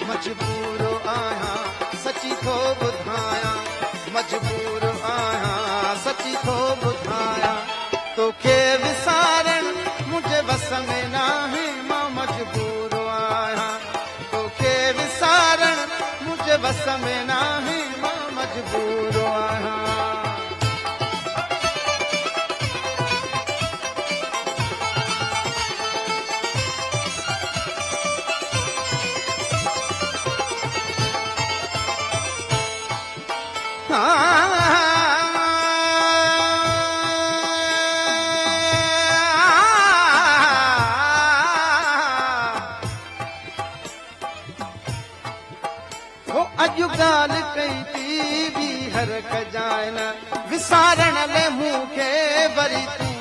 मजबूर आहियां सची थो ॿुधायां मजबूर आहियां सची थो ॿुधायां तोखे विसारण मुंहिंजे वस में नाहे मां मजबूर आहियां तोखे विसारण मुंहिंजे वस में नाहे मां मजबूर आहियां अॼु ॻाल्हि कई थी ॿी हर कजाए न विसारण ले मूंखे वरी तूं